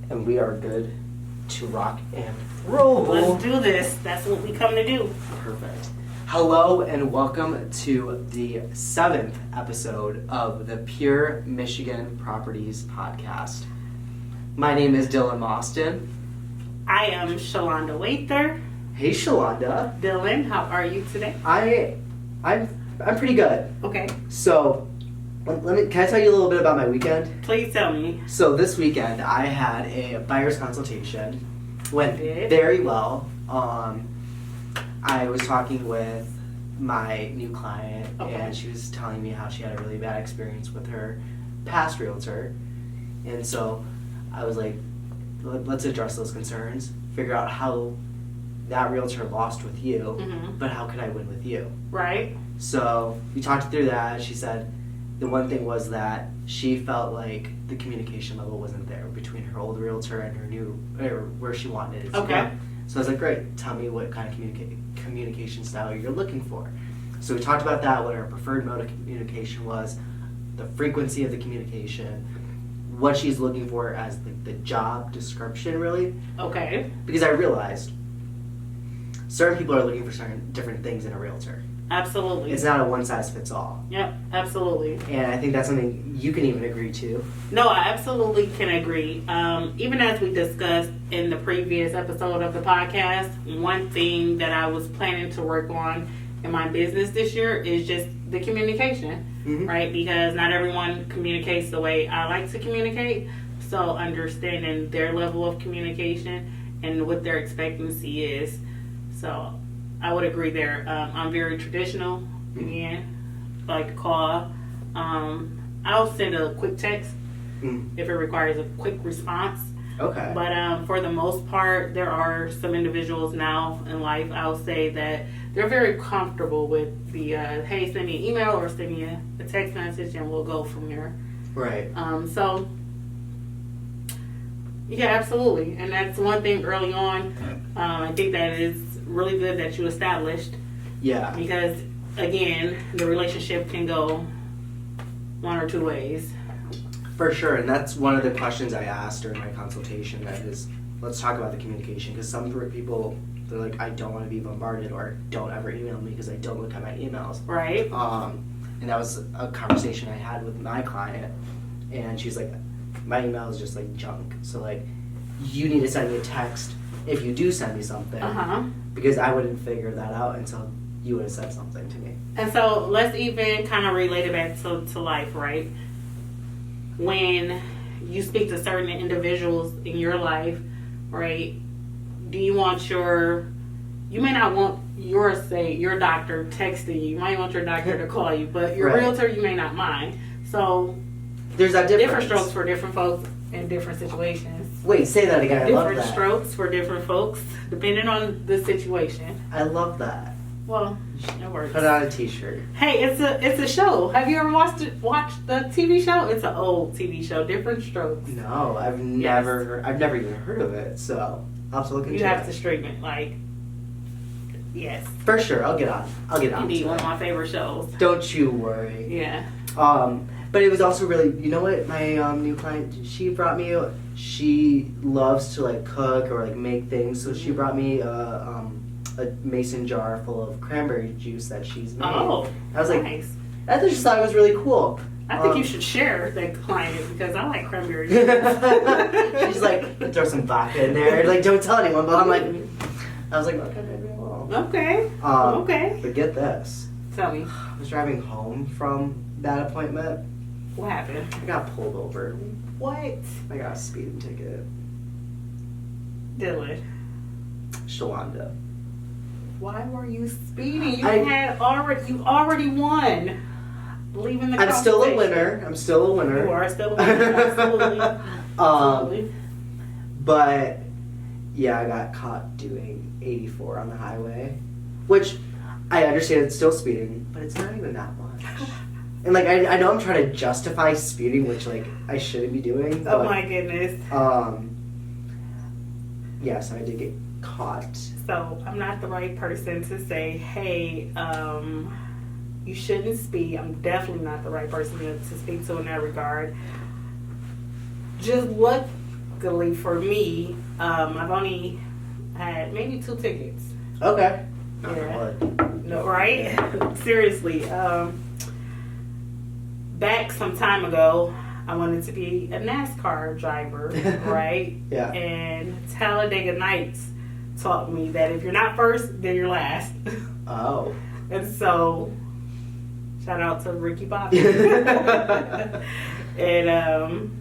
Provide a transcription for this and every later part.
and we are good to rock and roll. Let's do this. That's what we come to do. Perfect. Hello and welcome to the 7th episode of the Pure Michigan Properties Podcast. My name is Dylan Mostyn. I am Shalaunda Waither. Hey Shalaunda. Dylan, how are you today? I'm pretty good. Okay. So, can I tell you a little bit about my weekend? Please tell me. So this weekend I had a buyer's consultation. Went very well. I was talking with my new client, and she was telling me how she had a really bad experience with her past realtor. And so I was like, let's address those concerns, figure out how that realtor lost with you, but how can I win with you? Right. So we talked through that. She said the one thing was that she felt like the communication level wasn't there between her old realtor and her new, or where she wanted it to go. So I was like, great, tell me what kind of communication style you're looking for. So we talked about that, what her preferred mode of communication was, the frequency of the communication, what she's looking for as the job description, really. Okay. Because I realized certain people are looking for certain different things in a realtor. Absolutely. It's not a one-size-fits-all. Yep, absolutely. And I think that's something you can even agree to. No, I absolutely can agree. Even as we discussed in the previous episode of the podcast, one thing that I was planning to work on in my business this year is just the communication, right? Because not everyone communicates the way I like to communicate. So understanding their level of communication and what their expectancy is. So I would agree there. I'm very traditional. Again, like a call. I'll send a quick text if it requires a quick response. Okay. But for the most part, there are some individuals now in life, I'll say that they're very comfortable with the, hey, send me an email or send me a text message and we'll go from there. Right. So, yeah, absolutely. And that's one thing early on. I think that is really good that you established. Yeah. Because, again, the relationship can go one or two ways. For sure, and that's one of the questions I asked during my consultation. That is, let's talk about the communication, because some people, they're like, I don't want to be bombarded, or don't ever email me because I don't look at my emails. Right. And that was a conversation I had with my client, and she's like, my email is just like junk. So like, you need to send me a text if you do send me something, because I wouldn't figure that out until you would have said something to me. And so let's even kind of relate it back to life, right? When you speak to certain individuals in your life, right, do you want you may not want your doctor texting you. You might want your doctor to call you, but your realtor, you may not mind. So there's that difference. Different strokes for different folks in different situations. Wait, say that again. I love that. Different strokes for different folks, depending on the situation. I love that. Well, it works. Put on a t-shirt. Hey, it's a show. Have you ever watched the TV show? It's an old TV show, Different Strokes. No, I've never even heard of it. So I'll have to look into it. You have to stream it, like, yes. For sure, I'll get on. Indeed, one of my favorite shows. Don't you worry. Yeah. But it was also really, you know what, my new client, she brought me. She loves to like cook or like make things, so she brought me a mason jar full of cranberry juice that she's made. Oh, I was like, nice. I just thought it was really cool. I think you should share that client because I like cranberry juice. She's like, throw some vodka in there. Like, don't tell anyone. But I'm like, I was like, okay, maybe I will. Okay. Okay. But get this. Tell me. I was driving home from that appointment. What happened? I got pulled over. What? I got a speeding ticket. Dylan. Shalaunda. Why were you speeding? You already won. Leaving the I'm still a winner. You are still a winner. Absolutely. Absolutely. But yeah, I got caught doing 84 on the highway, which I understand it's still speeding, but it's not even that much. And like I know I'm trying to justify speeding, which like I shouldn't be doing. Oh my goodness. Yeah, so I did get caught. So I'm not the right person to say, hey, you shouldn't speed. I'm definitely not the right person to speak to in that regard. Just what luckily for me, I've only had maybe 2 tickets. Okay. Yeah. No, right? Seriously. Back some time ago, I wanted to be a NASCAR driver, right? Yeah. And Talladega Nights taught me that if you're not first, then you're last. Oh. And so, shout out to Ricky Bobby. And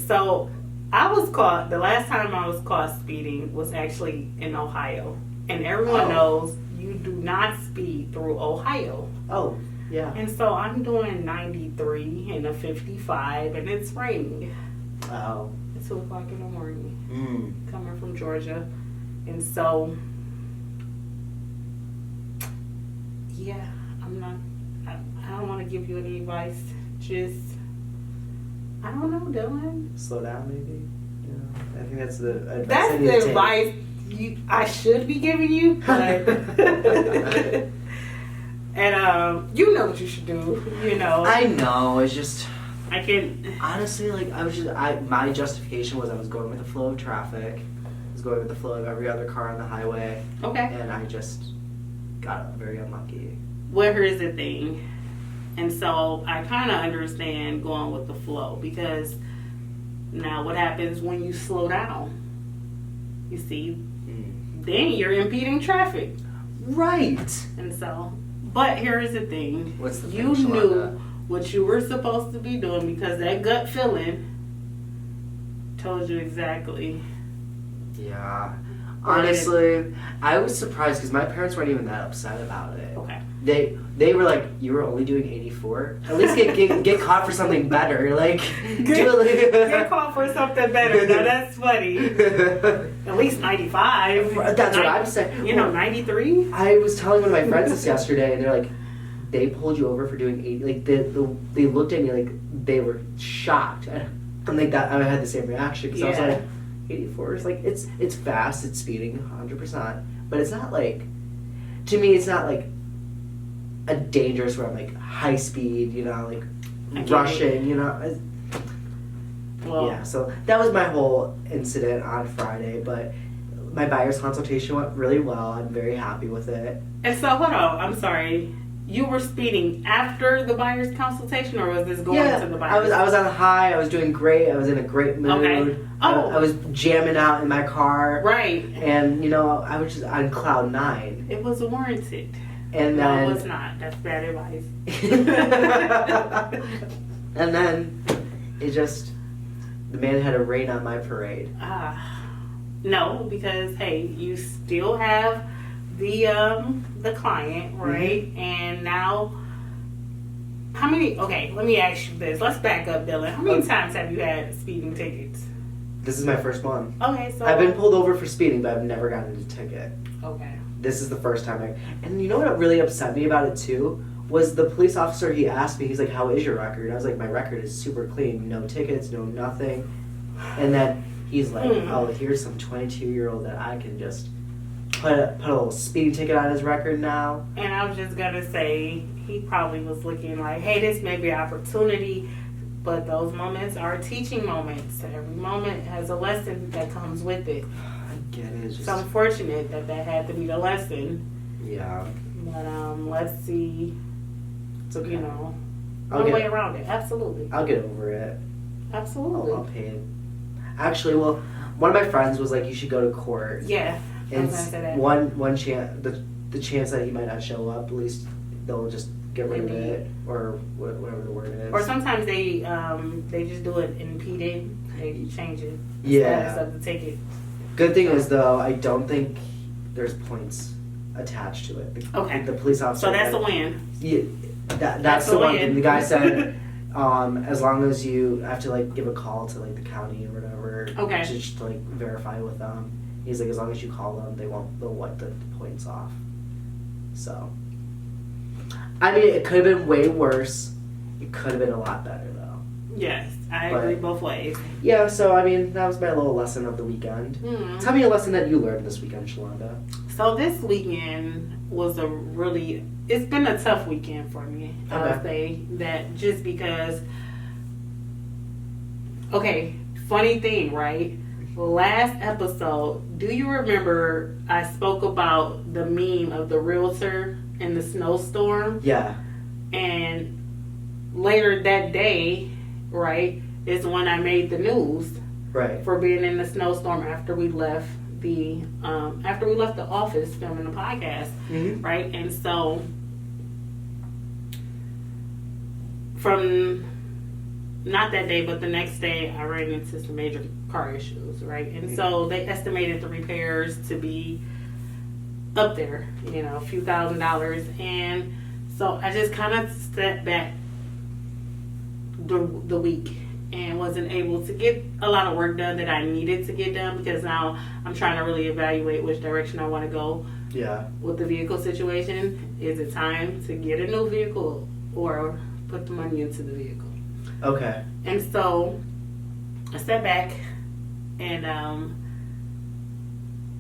so I was caught, the last time I was caught speeding was actually in Ohio. And everyone knows you do not speed through Ohio. Oh, yeah. And so I'm doing 93 and a 55, and it's raining. Oh. It's 2 o'clock in the morning. Mm. Coming from Georgia. And so, yeah, I don't want to give you any advice. Just, I don't know, Dylan. Slow down, maybe. I think that's the advice. That's the advice I should be giving you, but and you know what you should do. I know. It's just I can honestly my justification was I was going with the flow of traffic. I was going with the flow of every other car on the highway. Okay. And I just got very unlucky. Well, here's the thing, and so I kind of understand going with the flow because now what happens when you slow down? You see. Then you're impeding traffic. Right. And so, but here's the thing. What's the You thing, knew Shalaunda? what you were supposed to be doing because that gut feeling told you exactly. Yeah. Honestly, I was surprised because my parents weren't even that upset about it. Okay. They were like, you were only doing 84. At least get caught for something better. Like get caught for something better. Now that's funny. At least 95. That's what I'm saying. 93. I was telling one of my friends this yesterday, and they're like, they pulled you over for doing 80. Like they looked at me like they were shocked, and like that I had the same reaction because I was like, 84 is like it's fast, it's speeding 100%, but it's not like, to me it's not like a dangerous where I'm like high speed, like rushing, Well, yeah. So that was my whole incident on Friday, but my buyer's consultation went really well. I'm very happy with it. And so hold on, I'm sorry. You were speeding after the buyer's consultation, or was this going to the buyer's? I was on a high. I was doing great. I was in a great mood. Okay. Oh. I was jamming out in my car. Right. And I was just on cloud 9. It was warranted. And No, then it was not. That's bad advice. and then the man had a rain on my parade. No, because hey, you still have the client, right? Mm-hmm. And now, how many? Okay, let me ask you this. Let's back up, Dylan. How many times have you had speeding tickets? This is my first one. Okay, so I've been pulled over for speeding, but I've never gotten a ticket. Okay. This is the first time and you know what really upset me about it too? Was the police officer, he asked me, he's like, how is your record? I was like, my record is super clean. No tickets, no nothing. And then he's like, oh, here's some 22-year-old that I can just put a little speeding ticket on his record now. And I was just going to say, he probably was looking like, hey, this may be an opportunity, but those moments are teaching moments. Every moment has a lesson that comes with it. I get it. It's unfortunate that had to be the lesson. Yeah. But let's see. It's okay. One way around it. Absolutely. I'll get over it. Absolutely. I'll pay it. Actually, well, one of my friends was like, you should go to court. Yeah. And one chance, the chance that he might not show up, at least they'll just get rid of it, or whatever the word is. Or sometimes they just do it impeded. They change it. Yeah. Status of the ticket. Good thing is though, I don't think there's points attached to it. Okay. The police officer. So that's a win. Yeah. That's the one thing. The guy said, as long as you have to give a call to the county or whatever, just to verify with them. He's like, as long as you call them, they'll wipe the points off. So, I mean, it could have been way worse. It could have been a lot better though. Yes, I agree both ways. Yeah, so I mean, that was my little lesson of the weekend. Mm. Tell me a lesson that you learned this weekend, Shalaunda. So this weekend was it's been a tough weekend for me. I would say that just because, funny thing, right? Last episode, do you remember I spoke about the meme of the realtor in the snowstorm? Yeah. And later that day, right, is when I made the news. Right. For being in the snowstorm after we left the office filming the podcast, right? And so from not that day, but the next day, I ran into some major car issues, right? And so they estimated the repairs to be up there, a few $1,000s, and so I just kind of stepped back the week and wasn't able to get a lot of work done that I needed to get done, because now I'm trying to really evaluate which direction I want to go with the vehicle situation. Is it time to get a new vehicle or put the money into the vehicle? Okay. And so I stepped back and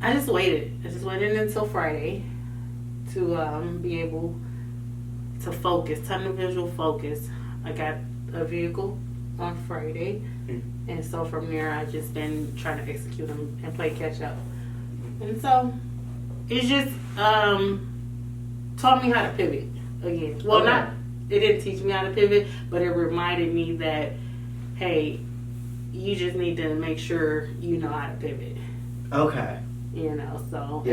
I just waited. I just waited until Friday to be able to focus, tunnel visual focus. I got a vehicle on Friday, and so from there I just been trying to execute them and play catch up. And so it's just taught me how to pivot again. Well, it didn't teach me how to pivot, but it reminded me that, hey, you just need to make sure you know how to pivot. Okay. So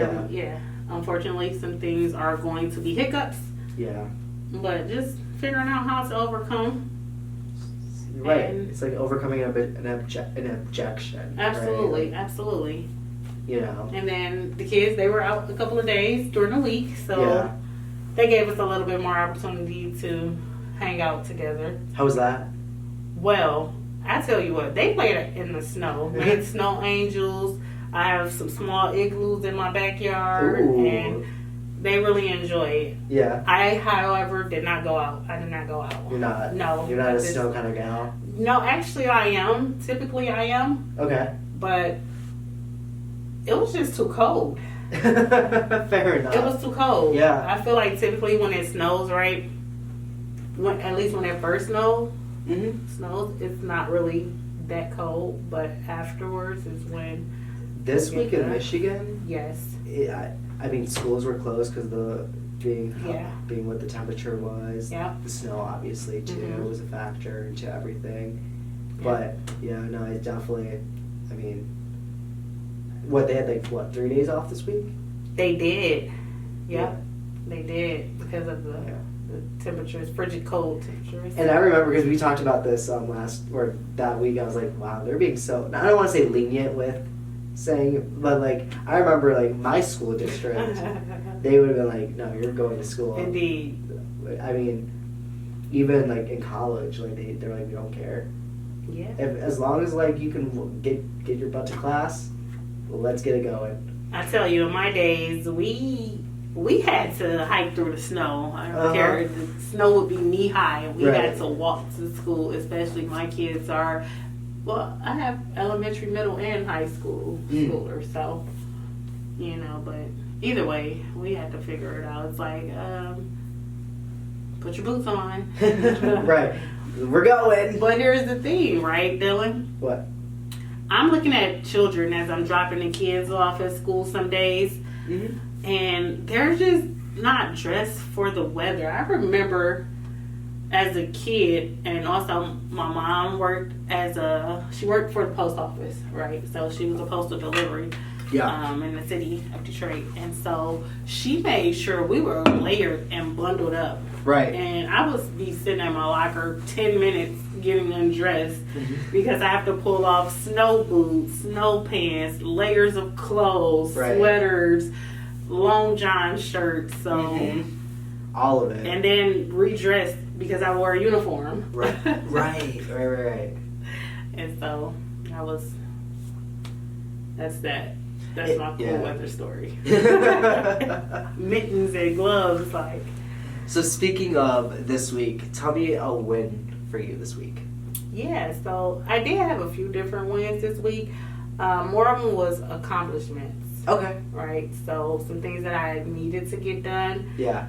unfortunately some things are going to be hiccups. Yeah. But just figuring out how to overcome. Right. It's like overcoming an objection. Absolutely, right? absolutely. And then the kids, they were out a couple of days during the week, so they gave us a little bit more opportunity to hang out together. How was that? Well, I tell you what, they played in the snow. Made snow angels. I have some small igloos in my backyard. Ooh. And they really enjoy it. Yeah. I, however, did not go out. I did not go out. You're not? No. You're not a snow kind of gal? No, actually I am. Typically I am. Okay. But it was just too cold. Fair enough. It was too cold. Yeah. I feel like typically when it snows, right, at least when it first snows, it's not really that cold, but afterwards is when... This week in Michigan? Yes. I mean, schools were closed because being what the temperature was. Yeah. The snow, obviously, too, was a factor into everything. Yeah. But, I definitely, I mean, they had 3 days off this week? They did. Yeah. They did because of the temperatures, frigid cold temperatures. And I remember because we talked about this that week. I was like, wow, they're being so, I don't want to say lenient with saying, but I remember my school district, they would have been like, no, you're going to school. Indeed. I mean, even in college, they're like, we don't care. Yeah. As long as you can get your butt to class, let's get it going. I tell you, in my days, we had to hike through the snow. I don't care. The snow would be knee high, and we had to walk to school. Especially my kids are. Well, I have elementary, middle, and high school schoolers, so But either way, we had to figure it out. It's like, put your boots on. Right, we're going. But here's the thing, right, Dylan? What? I'm looking at children as I'm dropping the kids off at school some days, and they're just not dressed for the weather. I remember as a kid, and also my mom she worked for the post office, right? So she was a postal delivery in the city of Detroit. And so she made sure we were layered and bundled up. Right. And I would be sitting at my locker 10 minutes getting undressed because I have to pull off snow boots, snow pants, layers of clothes, sweaters, long john shirts. So all of it. And then redress because I wore a uniform. Right. And so that's my cool weather story. Mittens and gloves, So speaking of this week, tell me a win for you this week. Yeah, so I did have a few different wins this week. More of them was accomplishments. Okay. Right, so some things that I needed to get done. Yeah.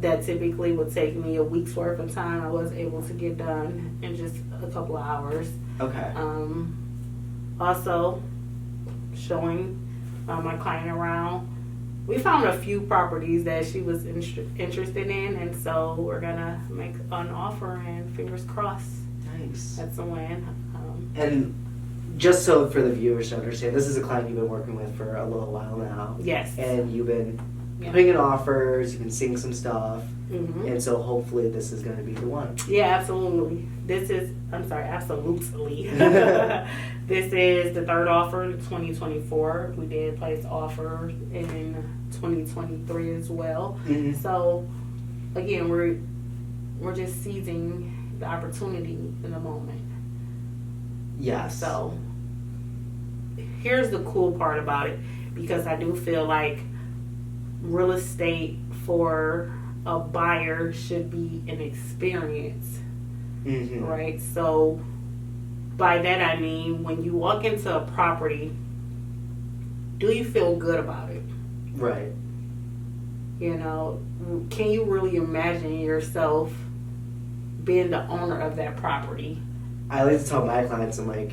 That typically would take me a week's worth of time, I was able to get done in just a couple of hours. Okay. also showing my client around. We found a few properties that she was interested in, and so we're gonna make an offer, and fingers crossed. Nice. That's a win. And just so for the viewers to understand, this is a client you've been working with for a little while now. Yes. And you've been putting in offers, you've been seeing some stuff, and so hopefully this is going to be the one. Yeah, absolutely. Absolutely. This is the third offer in 2024. We did place offers in 2023 as well. Mm-hmm. So, again, we're just seizing the opportunity in the moment. Yes. So, here's the cool part about it, because I do feel like real estate for a buyer should be an experience, right? So by that I mean, when you walk into a property, do you feel good about it? Right. You know, can you really imagine yourself being the owner of that property? I like to tell my clients, I'm like,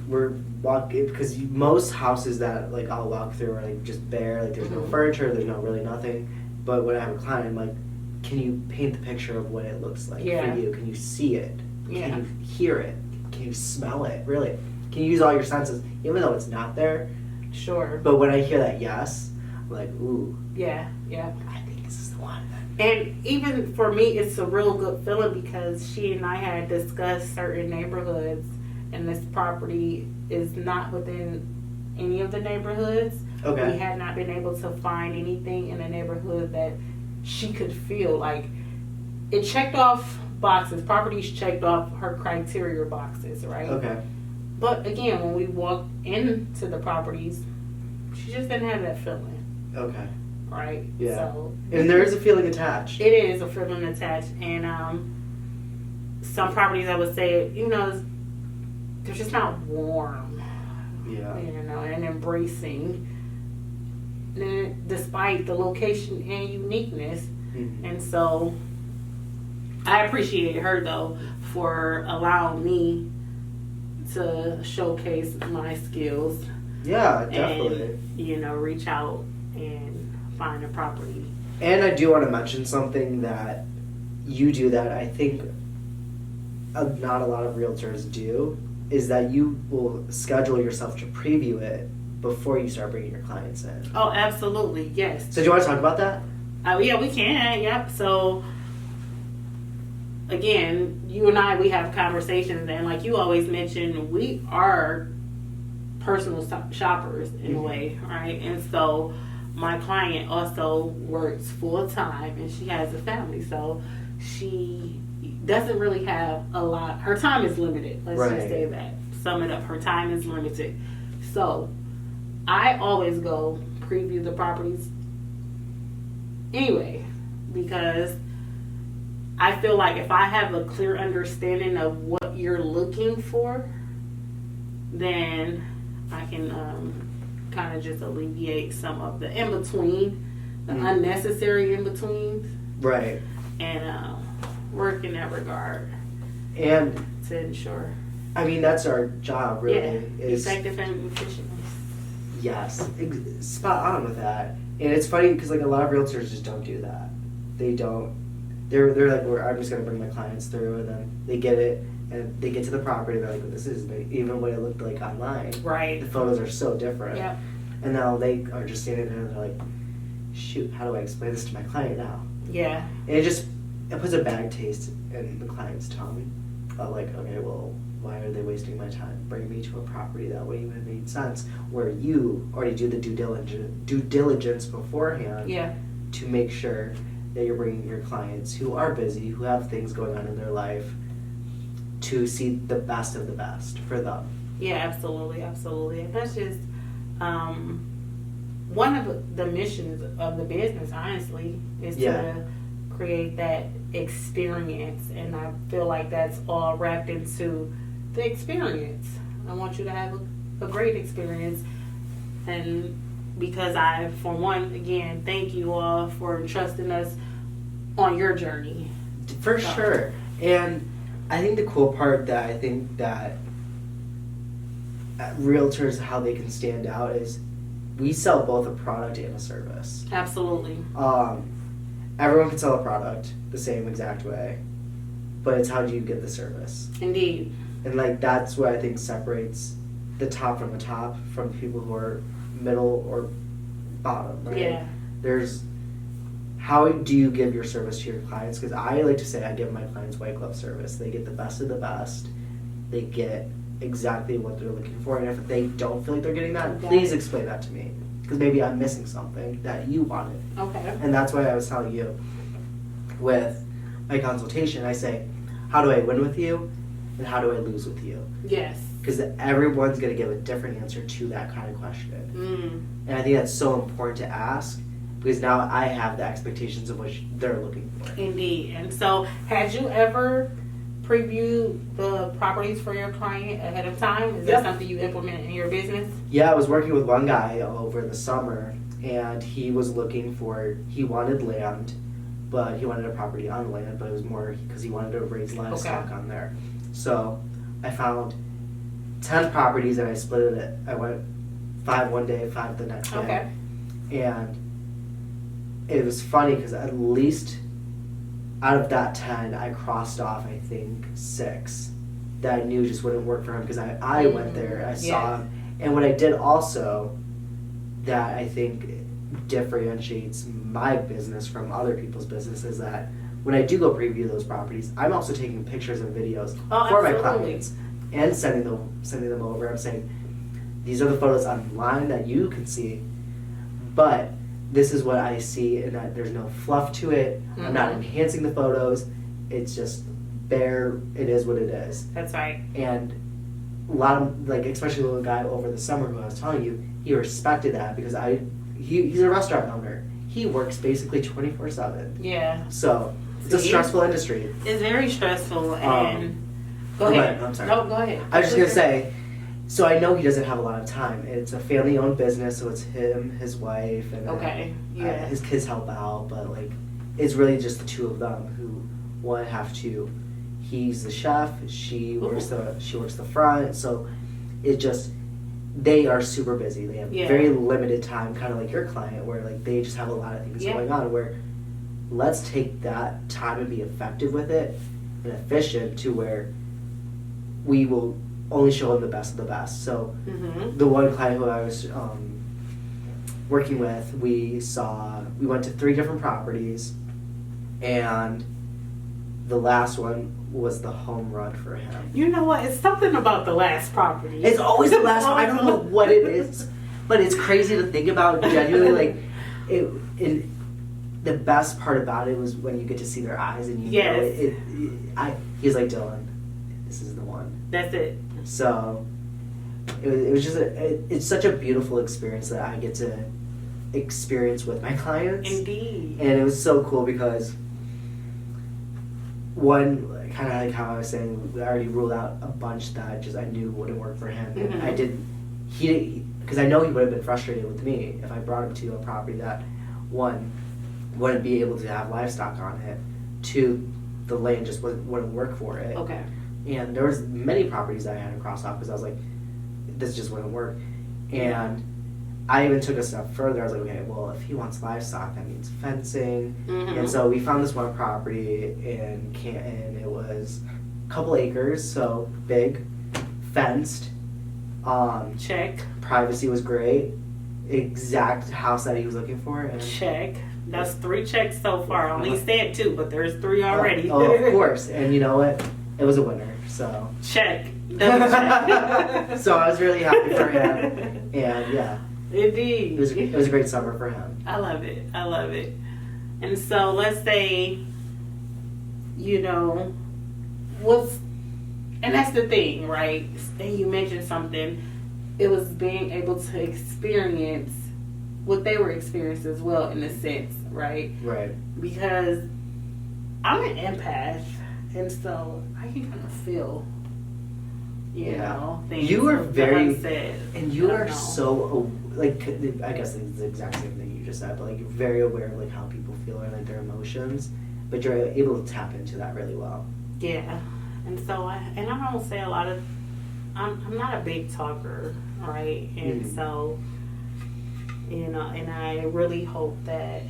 we're walking, because most houses that like I'll walk through are like just bare, like there's no furniture, there's no really nothing. But when I have a client, I'm like, can you paint the picture of what it looks like for you? Can you see it? Can you hear it? Can you smell it? Really? Can you use all your senses, even though it's not there? Sure. But when I hear that yes, I'm like, ooh. Yeah. I think this is the one. And even for me, it's a real good feeling, because she and I had discussed certain neighborhoods, and this property is not within any of the neighborhoods. Okay. We had not been able to find anything in the neighborhood that she could feel like it checked off boxes. Properties checked off her criteria boxes, right? Okay. But again, when we walked into the properties, she just didn't have that feeling. Okay. Right? Yeah. So, and there is a feeling attached. It is a feeling attached. And some properties, I would say, you know, they're just not warm. Yeah. You know, and embracing, despite the location and uniqueness. And so I appreciate her, though, for allowing me to showcase my skills. Yeah, definitely. And, you know, reach out and find a property. And I do want to mention something that you do that I think not a lot of realtors do, is that you will schedule yourself to preview it before you start bringing your clients in. Oh, absolutely, yes. So do you want to talk about that? Yeah, we can. Yep. So, again, you and I, we have conversations, and like you always mention, we are personal shoppers in a way, right? And so my client also works full time, and she has a family, so she doesn't really have a lot. Her time is limited. Let's just say that. Sum it up. Her time is limited. So I always go preview the properties anyway, because I feel like if I have a clear understanding of what you're looking for, then I can kind of just alleviate some of the in-between, the unnecessary in-betweens. Right. And work in that regard. And to ensure. I mean, that's our job, really. Yeah, is effective and efficient. Yes. Spot on with that. And it's funny because like a lot of realtors just don't do that. They don't. They're like, I'm just going to bring my clients through, and then they get it. And they get to the property, and they're like, well, this isn't even what it looked like online. Right. The photos are so different. Yep. And now they are just standing there and they're like, shoot, how do I explain this to my client now? Yeah. And it puts a bad taste in the client's tongue. Like, okay, well, why are they wasting my time bringing me to a property that wouldn't even make sense, where you already do the due diligence beforehand. Yeah. To make sure that you're bringing your clients who are busy, who have things going on in their life, to see the best of the best for them. Yeah, absolutely. And that's just one of the missions of the business, honestly, is to create that experience. And I feel like that's all wrapped into the experience. I want you to have a great experience. And because I, for one, again, thank you all for trusting us on your journey. For sure. And I think the cool part that I think that realtors, how they can stand out is we sell both a product and a service. Absolutely. Everyone can sell a product the same exact way, but it's how do you get the service. Indeed. And like that's what I think separates the top from the top from people who are middle or bottom, right? Yeah. There's how do you give your service to your clients? Because I like to say I give my clients white glove service. They get the best of the best. They get exactly what they're looking for, and if they don't feel like they're getting that, please explain that to me, because maybe I'm missing something that you wanted. Okay. And that's why I was telling you with my consultation, I say, how do I win with you and how do I lose with you? Yes. Because everyone's going to give a different answer to that kind of question. And I think that's so important to ask, because now I have the expectations of what they're looking for. Indeed. And so had you ever preview the properties for your client ahead of time? Is that something you implement in your business? Yeah, I was working with one guy over the summer, and he was he wanted land, but he wanted a property on land, but it was more because he wanted to raise livestock on there. So I found 10 properties and I split it. I went 5 one day, 5 the next day. Okay. And it was funny because at least out of that 10, I crossed off, I think, 6 that I knew just wouldn't work for him because I went there, I saw him. And what I did also that I think differentiates my business from other people's business is that when I do go preview those properties, I'm also taking pictures and videos for my clients and sending them over. I'm saying, these are the photos online that you can see, but this is what I see, and that there's no fluff to it. I'm not enhancing the photos. It's just bare. It is what it is. That's right. And a lot of, like, especially the little guy over the summer who I was telling you, he respected that because he's a restaurant owner. He works basically 24/7. Yeah. So it's a stressful industry. It's very stressful. And go ahead. I'm sorry. No, go ahead. I was just gonna say. So I know he doesn't have a lot of time. It's a family-owned business, so it's him, his wife, and his kids help out. But like, it's really just the two of them who one have to. He's the chef. She works the front. So it just they are super busy. They have very limited time, kind of like your client, where like they just have a lot of things going on. Where let's take that time and be effective with it and efficient to where we will only show them the best of the best. So the one client who I was working with, we went to 3 different properties, and the last one was the home run for him. You know what? It's something about the last property. It's always the last one. I don't know what it is, but it's crazy to think about. Genuinely, like the best part about it was when you get to see their eyes and you know he's like, Dylan, this is the one. That's it. So it was just it's such a beautiful experience that I get to experience with my clients. Indeed. And it was so cool because one, kind of like how I was saying, we already ruled out a bunch that just I knew wouldn't work for him. And I didn't. Because I know he would have been frustrated with me if I brought him to a property that, one, wouldn't be able to have livestock on it. 2, the land just wouldn't work for it. Okay. And there was many properties that I had to cross off because I was like, this just wouldn't work. And I even took a step further. I was like, okay, well, if he wants livestock, that means fencing. And so we found this one property in Canton. It was a couple acres, so big, fenced. Check. Privacy was great. Exact house that he was looking for. And check. That's 3 checks so far. I only said 2, but there's 3 already. Oh, of course. And you know what? It was a winner. So check. Double check. So I was really happy for him. And yeah. Indeed. It was a great summer for him. I love it. I love it. And so let's say, you know, and that's the thing, right? And you mentioned something. It was being able to experience what they were experiencing as well, in a sense, right? Right. Because I'm an empath, and so I can kind of feel, you know, things. You are very, unsaid. and you are so, like, I guess it's the exact same thing you just said, but like, you're very aware of like how people feel and like their emotions, but you're able to tap into that really well. Yeah. And so I don't say a lot of, I'm not a big talker, right? And so, and I really hope that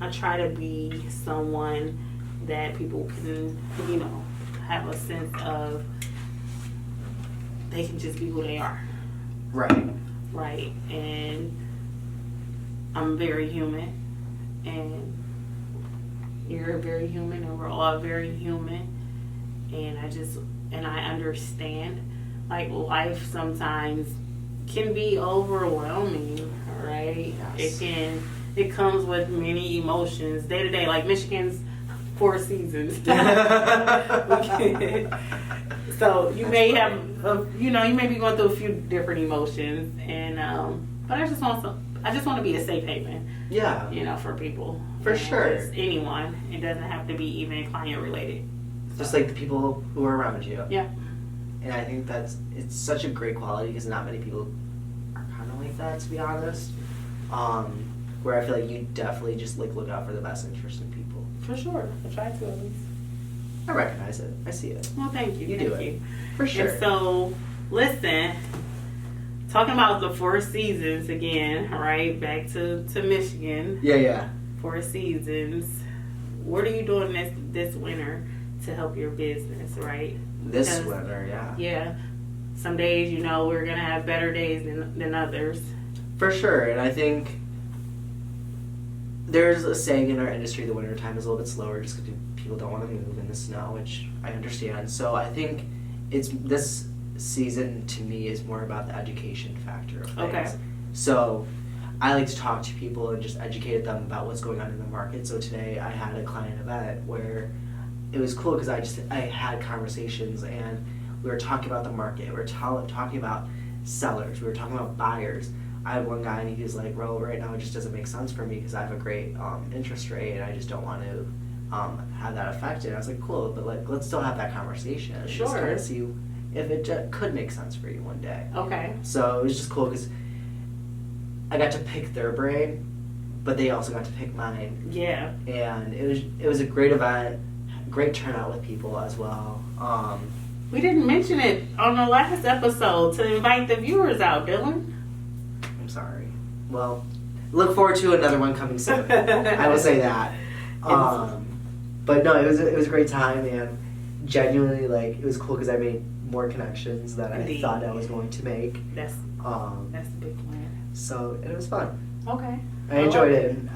I try to be someone that people can, have a sense of they can just be who they are. Right. Right. And I'm very human, and you're very human, and we're all very human. And I understand, like, life sometimes can be overwhelming, right? Yes. It comes with many emotions day to day, like Michigan's 4 seasons. So you may have, you may be going through a few different emotions, and but I just want to be a safe haven. Yeah. For people. For sure. Anyone. It doesn't have to be even client related. Just like the people who are around you. Yeah. And I think it's such a great quality because not many people are kind of like that, to be honest. Where I feel like you definitely just like look out for the best interest in people. For sure. I try to, at least. I recognize it. I see it. Well, thank you. You thank do it. you. For sure. And so, listen, talking about the 4 seasons again, right? Back to Michigan. Yeah. 4 seasons. What are you doing this winter to help your business, right? This winter, yeah. Yeah. Some days, we're going to have better days than others. For sure. And I think there's a saying in our industry, the winter time is a little bit slower just because people don't want to move in the snow, which I understand. So I think this season to me is more about the education factor of things. Okay. So I like to talk to people and just educate them about what's going on in the market. So today I had a client event where it was cool because I had conversations and we were talking about the market. We were talking about sellers. We were talking about buyers. I had one guy and he was like, "Bro, right now it just doesn't make sense for me because I have a great interest rate and I just don't want to have that affected." And I was like, "Cool, but like let's still have that conversation. And Sure. just kind of see if it could make sense for you one day." Okay. So it was just cool because I got to pick their brain, but they also got to pick mine. Yeah. And it was a great event, great turnout with people as well. We didn't mention it on the last episode to invite the viewers out, Dylan. I'm sorry. Well, look forward to another one coming soon. I will say that. But no, it was a great time, and genuinely, like, it was cool because I made more connections than I thought I was going to make. That's a big plan. So it was fun. Okay. I enjoyed it, and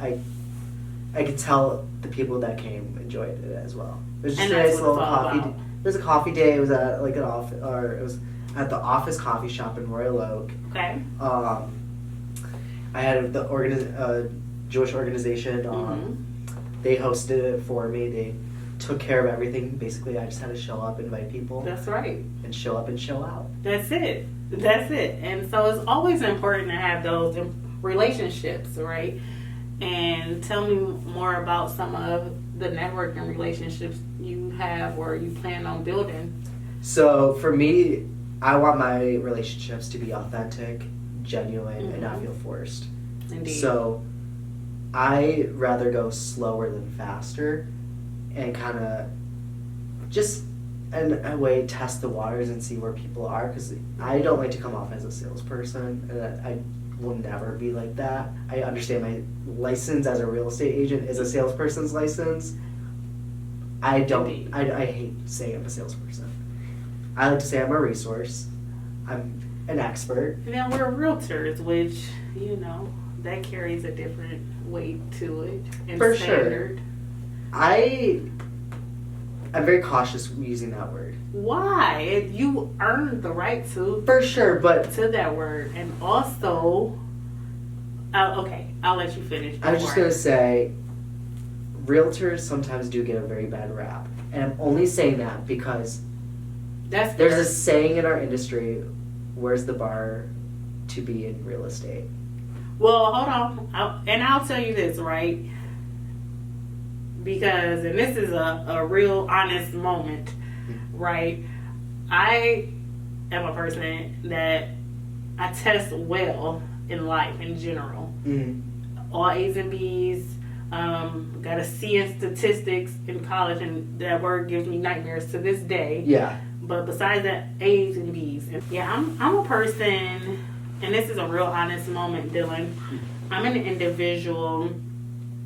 I could tell the people that came enjoyed it as well. It was just a nice little coffee. It was a coffee day. It was at like it was at the Office Coffee Shop in Royal Oak. Okay. I had the Jewish organization. They hosted it for me. They took care of everything. Basically, I just had to show up, invite people. That's right. And show up and show out. That's it. And so it's always important to have those relationships, right? And tell me more about some of the networking relationships you have or you plan on building. So for me, I want my relationships to be authentic, genuine, and not feel forced. Indeed. So I rather go slower than faster and kind of just in a way test the waters and see where people are, because I don't like to come off as a salesperson, and I will never be like that. I understand my license as a real estate agent is a salesperson's license. I hate saying I'm a salesperson. I like to say I'm a resource. I'm an expert. Now we're realtors, which, that carries a different weight to it. And For standard. Sure. I'm very cautious using that word. Why? You earned the right to. For sure, but to that word. And also, okay, I'll let you finish. I was just going to say, realtors sometimes do get a very bad rap. And I'm only saying that because there's a saying in our industry, where's the bar to be in real estate? Well, hold on. I'll tell you this, right? Because, and this is a real honest moment, right? I am a person that I test well in life in general. All A's and B's. Got a C in statistics in college, and that word gives me nightmares to this day. Yeah. But besides that, A's and B's. Yeah, I'm a person, and this is a real honest moment, Dylan. I'm an individual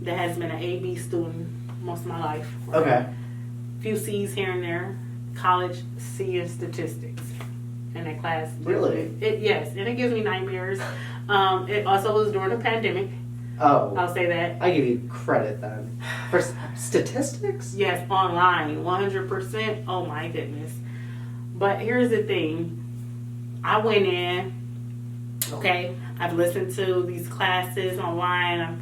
that has been an A/B student most of my life. Right? Okay. Few C's here and there. College C in statistics in that class. Really? Yes, and it gives me nightmares. It also was during the pandemic. Oh. I'll say that. I give you credit then. For statistics? Yes, online, 100%. Oh my goodness. But here's the thing. I went in, okay, I've listened to these classes online. I've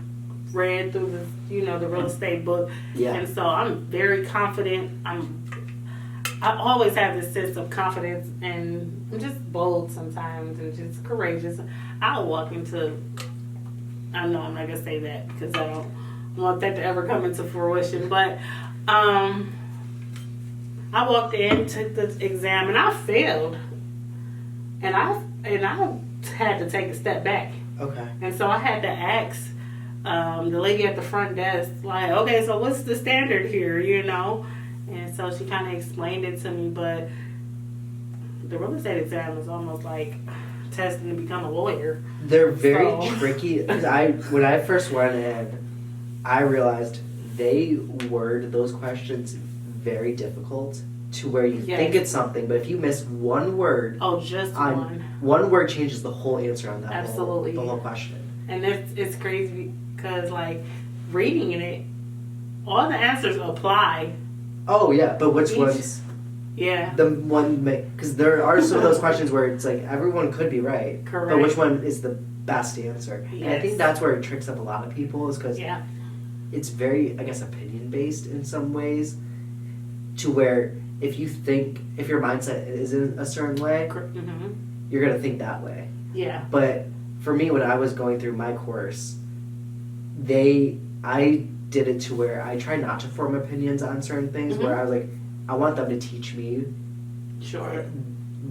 read through the real estate book. Yeah. And so I'm very confident. I always have this sense of confidence, and I'm just bold sometimes and just courageous. I'll walk into, I know I'm not going to say that because I don't want that to ever come into fruition, but I walked in, took the exam, and I failed. And I had to take a step back. Okay. And so I had to ask the lady at the front desk, like, okay, so what's the standard here, And so she kind of explained it to me, but the real estate exam is almost like testing to become a lawyer. They're very tricky. When I first went in, I realized they word those questions very difficult to where you think it's something, but if you miss one word, just one word changes the whole answer on that. Absolutely, the whole question. And it's crazy because like reading it, all the answers apply. Oh yeah, but which ones? Yeah. The one, because there are some of those questions where it's like everyone could be right. Correct. But which one is the best answer? Yes. And I think that's where it tricks up a lot of people is because yeah. it's very, I guess, opinion based in some ways. To where if your mindset is in a certain way, Mm-hmm. you're gonna think that way. Yeah. But for me, when I was going through my course, I did it to where I try not to form opinions on certain things. Mm-hmm. Where I was like, I want them to teach me. Sure.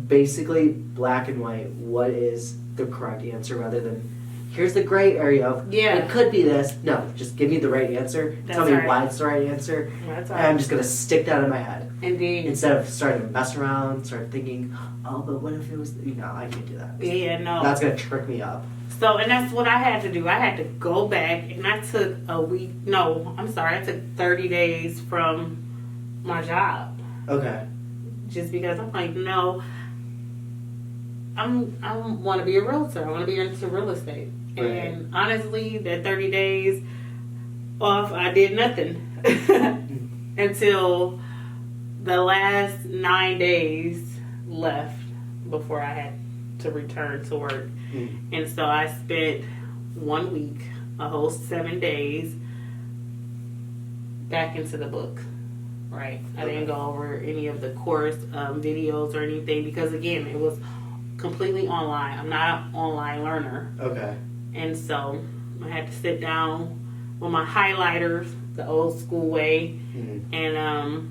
Basically, black and white. What is the correct answer, rather than here's the gray area of it could be this. No, just give me the right answer. That's Tell me right. why it's the right answer. That's And right. I'm just gonna stick that in my head. Indeed. Instead of starting to mess around, start thinking, oh, but what if it was? I can't do that. Yeah, no. That's gonna trick me up. So, and that's what I had to do. I had to go back, and I took a week. No, I'm sorry. I took 30 days from my job. Okay. Just because I'm like, no, I want to be a realtor. I want to be into real estate. Right. And honestly, that 30 days off, I did nothing until the last 9 days left before I had to return to work. And so I spent 1 week, a whole 7 days, back into the book. Right. I didn't go over any of the course videos or anything because, again, it was completely online. I'm not an online learner. Okay. And so I had to sit down with my highlighters, the old school way, and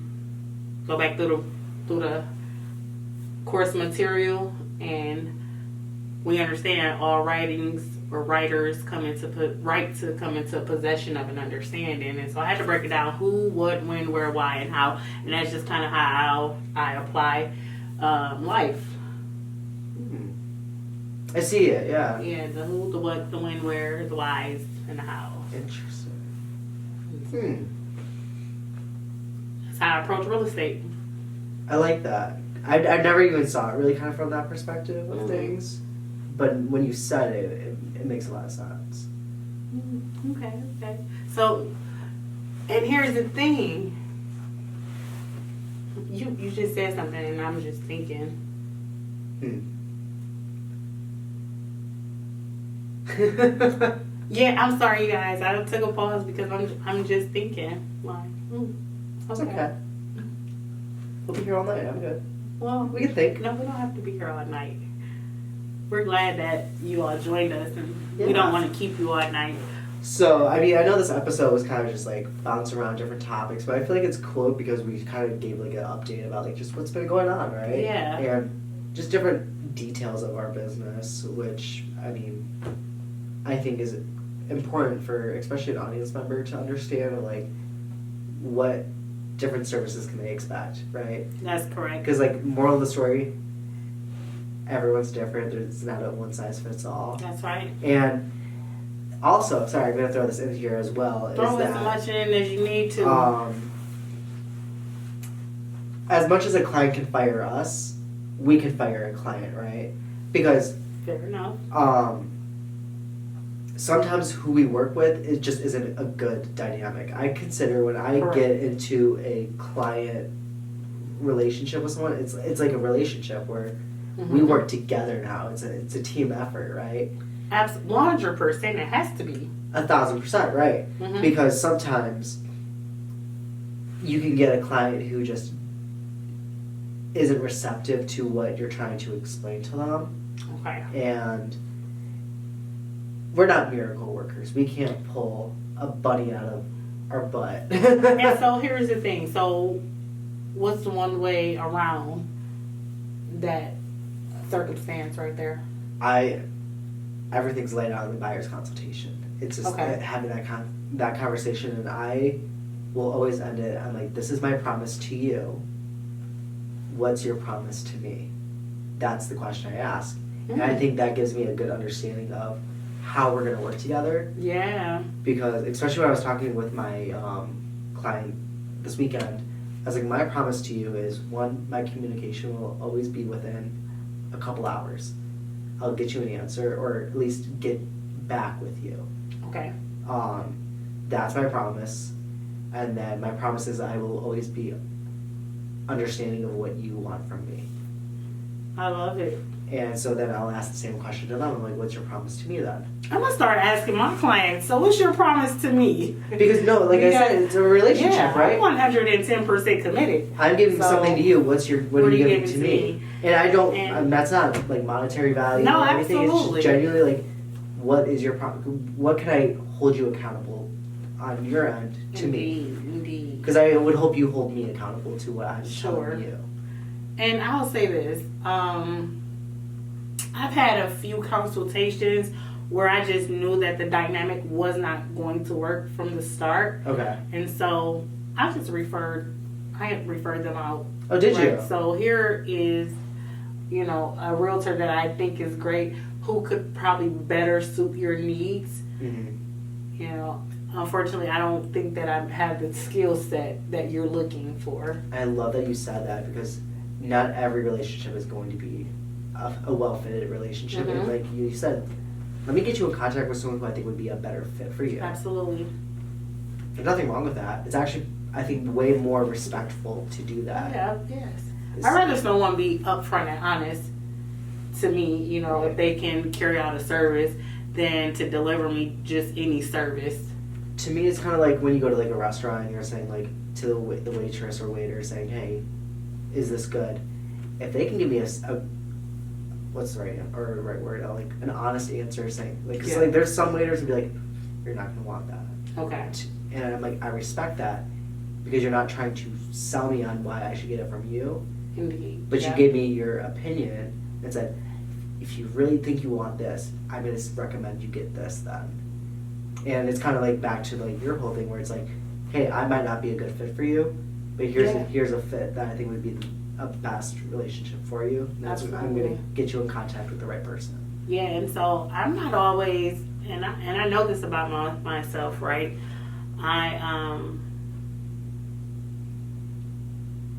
go back through the course material. And we understand all writings or writers come into possession of an understanding. And so I had to break it down: who, what, when, where, why, and how. And that's just kind of how I apply life. I see it. Yeah. Yeah, the who, the what, the when, where, the whys, and the how. Interesting. That's how I approach real estate. I like that. I never even saw it really kind of from that perspective of things, but when you said it, it makes a lot of sense. Okay. So, and here's the thing. You just said something, and I'm just thinking. Yeah, I'm sorry, you guys. I took a pause because I'm just thinking. Like, It's okay. We'll be here all night. I'm good. Well, We can think. No, we don't have to be here all night. We're glad that you all joined us, and we Yeah. don't want to keep you all night. So, I mean, I know this episode was kind of just like bouncing around different topics, but I feel like it's cool because we kind of gave like an update about like just what's been going on, right? Yeah. And just different details of our business, which, I mean, I think is important for especially an audience member to understand like what different services can they expect, right? That's correct. Because, like, moral of the story, everyone's different. There's not a one size fits all. That's right. And also, sorry, I'm going to throw this in here as well. Throw as much in as you need to. As much as a client can fire us, we can fire a client, right? Because fair enough. Sometimes who we work with it just isn't a good dynamic. I consider when I get into a client relationship with someone, it's like a relationship where we work together now. It's a team effort, right? 100%. It has to be 1,000%, right? Because sometimes you can get a client who just isn't receptive to what you're trying to explain to them. Okay. And we're not miracle workers. We can't pull a bunny out of our butt. And so here's the thing. So what's the one way around that circumstance right there? Everything's laid out in the buyer's consultation. It's just having that conversation, and I will always end it. I'm like, this is my promise to you. What's your promise to me? That's the question I ask. And I think that gives me a good understanding of how we're going to work together. Yeah. Because, especially when I was talking with my client this weekend, I was like, my promise to you is, one, my communication will always be within a couple hours. I'll get you an answer, or at least get back with you. Okay. That's my promise. And then my promise is I will always be understanding of what you want from me. I love it. And so then I'll ask the same question to them. I'm like, what's your promise to me then? I'm going to start asking my clients, so what's your promise to me? Because, no, like I said, it's a relationship, right? I'm 110% committed. I'm giving something to you. What are you giving to me? And I don't, that's not like monetary value or anything. Absolutely. It's just genuinely like, what is your promise? What can I hold you accountable on your end to me? Indeed. Because I would hope you hold me accountable to what I'm telling you. And I'll say this. I've had a few consultations where I just knew that the dynamic was not going to work from the start. Okay. And so I just referred them out. Oh, did you? So here is, a realtor that I think is great, who could probably better suit your needs. Unfortunately, I don't think that I have the skill set that you're looking for. I love that you said that, because not every relationship is going to be a well-fitted relationship. And like you said, let me get you in contact with someone who I think would be a better fit for you. Absolutely. There's nothing wrong with that. It's actually, I think, way more respectful to do that. Yeah, yes. I'd rather someone be upfront and honest to me, if they can carry out a service, than to deliver me just any service. To me, it's kind of like when you go to like a restaurant and you're saying like to the waitress or waiter saying, hey, is this good? If they can give me a what's the right word? Like an honest answer, saying like, cause like there's some waiters who be like, you're not gonna want that. Okay. And I'm like, I respect that, because you're not trying to sell me on why I should get it from you. Indeed. But you gave me your opinion and said, if you really think you want this, I'm gonna recommend you get this then. And it's kind of like back to like your whole thing where it's like, hey, I might not be a good fit for you, but here's a fit that I think would be a best relationship for you. And that's when I'm going to get you in contact with the right person. Yeah, and so I'm not always, and I know this about myself, right? I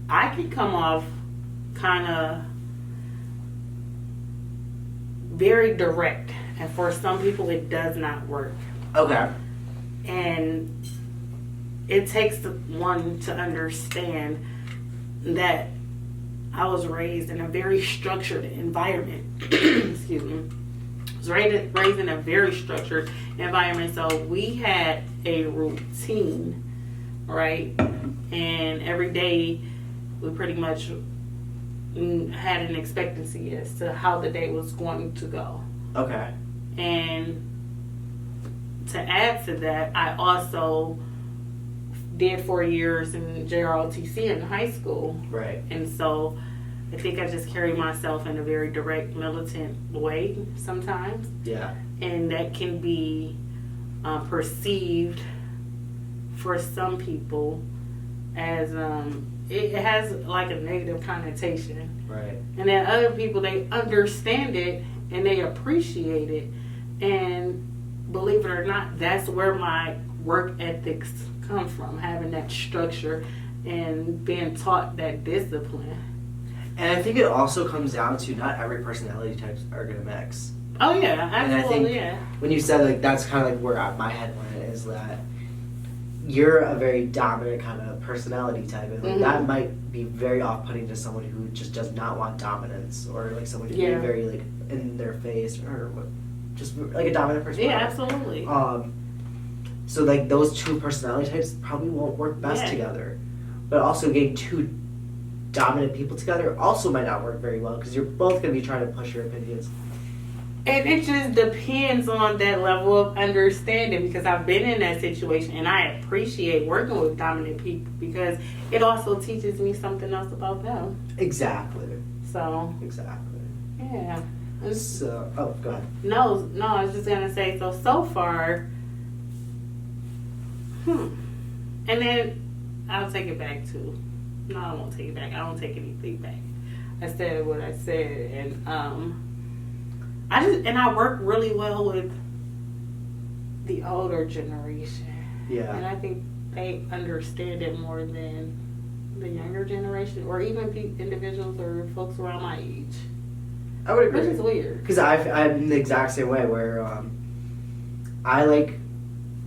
can come off kind of very direct, and for some people it does not work. Okay. And it takes one to understand that I was raised in a very structured environment. Excuse me. I was raised in a very structured environment. So we had a routine, right? And every day we pretty much had an expectancy as to how the day was going to go. Okay. And to add to that, I also did 4 years in JROTC in high school. Right. And so I think I just carry myself in a very direct, militant way sometimes. Yeah. And that can be perceived for some people as it has like a negative connotation. Right. And then other people, they understand it and they appreciate it. And believe it or not, that's where my work ethics come from, having that structure and being taught that discipline. And I think it also comes down to not every personality types are going to mix. Oh yeah, absolutely. And I think when you said like that's kind of like where my head went, is that you're a very dominant kind of personality type, and like, that might be very off-putting to someone who just does not want dominance, or like someone who's very like in their face, or just like a dominant personality. Yeah, absolutely. So like those two personality types probably won't work best together, but also getting two dominant people together also might not work very well, because you're both going to be trying to push your opinions. And it just depends on that level of understanding, because I've been in that situation and I appreciate working with dominant people because it also teaches me something else about them. Exactly. So. Exactly. Yeah. So, go ahead. No, I was just going to say, so far, and then I'll take it back too. No, I won't take it back. I don't take anything back. I said what I said, and I work really well with the older generation. Yeah. And I think they understand it more than the younger generation, or even individuals or folks around my age. I would agree. Which is weird. Because I'm the exact same way, where I like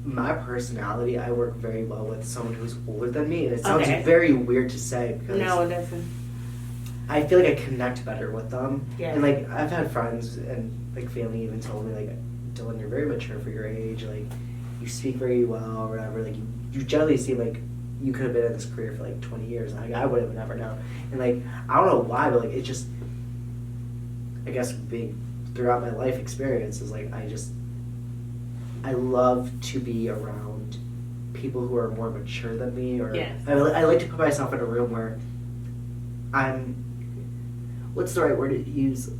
my personality. I work very well with someone who's older than me, and it sounds very weird to say, because no, it doesn't. I feel like I connect better with them. Yeah. And like I've had friends and like family even told me, like, Dylan, you're very mature for your age. Like, you speak very well, or whatever. Like, you generally seem like you could have been in this career for like 20 years. Like, I would have never known. And like, I don't know why, but like, it just, I guess being throughout my life experience is like, I love to be around people who are more mature than me, or I like to put myself in a room where I'm, what's the right word to use?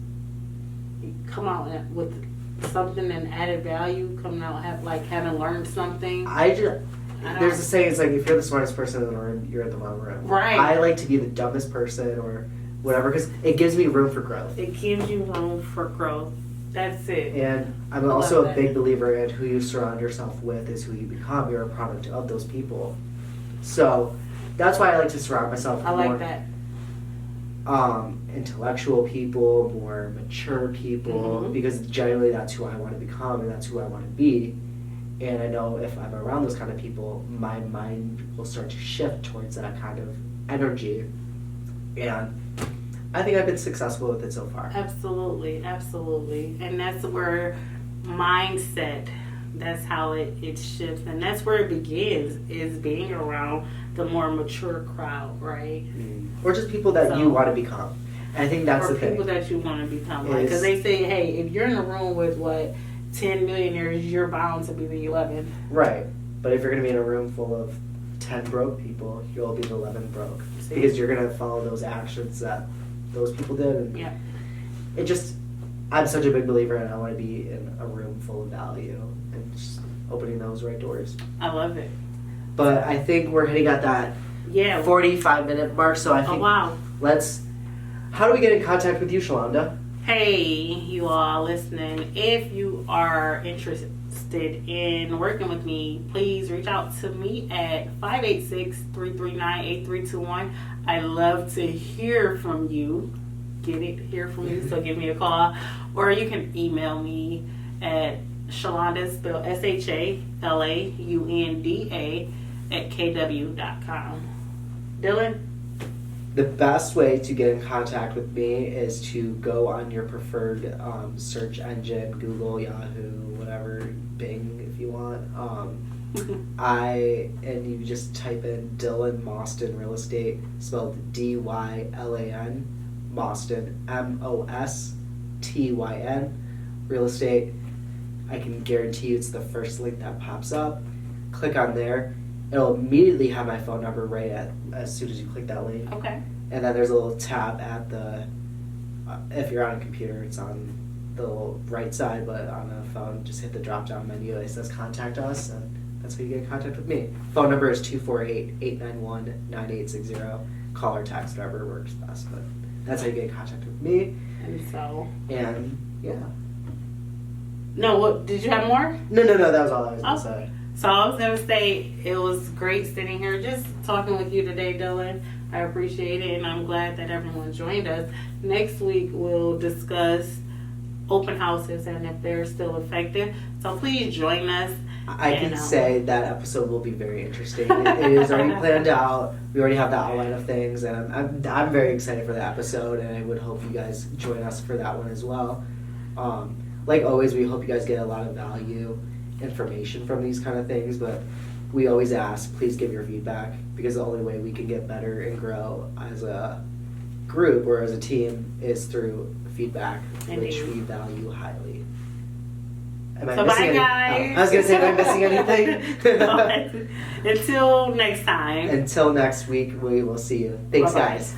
Come out with something and added value. Coming out having learned something. There's a saying, it's like, if you're the smartest person in the room, you're in the wrong room. Right. I like to be the dumbest person or whatever, because it gives me room for growth. It gives you room for growth. That's it. And I'm also a big believer in who you surround yourself with is who you become. You're a product of those people. So that's why I like to surround myself with more intellectual people, more mature people, because generally that's who I want to become and that's who I want to be. And I know if I'm around those kind of people, my mind will start to shift towards that kind of energy. And I think I've been successful with it so far. Absolutely. And that's where mindset, that's how it shifts. And that's where it begins, is being around the more mature crowd, right? Or just people that you want to become. And I think that's the thing. Or people that you want to become. Because they say, hey, if you're in a room with, 10 millionaires, you're bound to be the 11th. Right. But if you're going to be in a room full of 10 broke people, you'll be the 11th broke. Because you're going to follow those actions that those people did. And it just, I'm such a big believer, and I want to be in a room full of value and just opening those right doors. I love it. But I think we're hitting at that 45-minute mark, so I think how do we get in contact with you, Shalaunda? Hey, you all listening, if you are interested in working with me, please reach out to me at 586-339-8321. I love to hear from you. Hear from you, so give me a call. Or you can email me at Shalaunda, spelled SHALAUNDA @kw.com. Dylan? The best way to get in contact with me is to go on your preferred search engine, Google, Yahoo, whatever, Bing if you want. And you just type in Dylan Mostyn Real Estate, spelled DYLAN, Mostyn, MOSTYN, Real Estate. I can guarantee you it's the first link that pops up. Click on there. It'll immediately have my phone number as soon as you click that link. Okay. And then there's a little tab at the, if you're on a computer, it's on the right side, but on a phone, just hit the drop-down menu. It says Contact Us, and that's how you get in contact with me. Phone number is 248-891-9860. Call or text, whatever works best. But that's how you get in contact with me. And so. And yeah. No, what did you have more? No. That was all I was gonna say. So I was gonna say it was great sitting here just talking with you today, Dylan. I appreciate it, and I'm glad that everyone joined us. Next week we'll discuss open houses and if they're still effective. So please join us. I can say that episode will be very interesting. It is already planned out. We already have the outline of things, and I'm very excited for the episode, and I would hope you guys join us for that one as well. Like always, we hope you guys get a lot of value information from these kind of things, but we always ask, please give your feedback, because the only way we can get better and grow as a group or as a team is through feedback, which we value highly. So bye, guys. I was going to say, am I missing anything? Until next time. Until next week, we will see you. Thanks, Bye-bye. guys.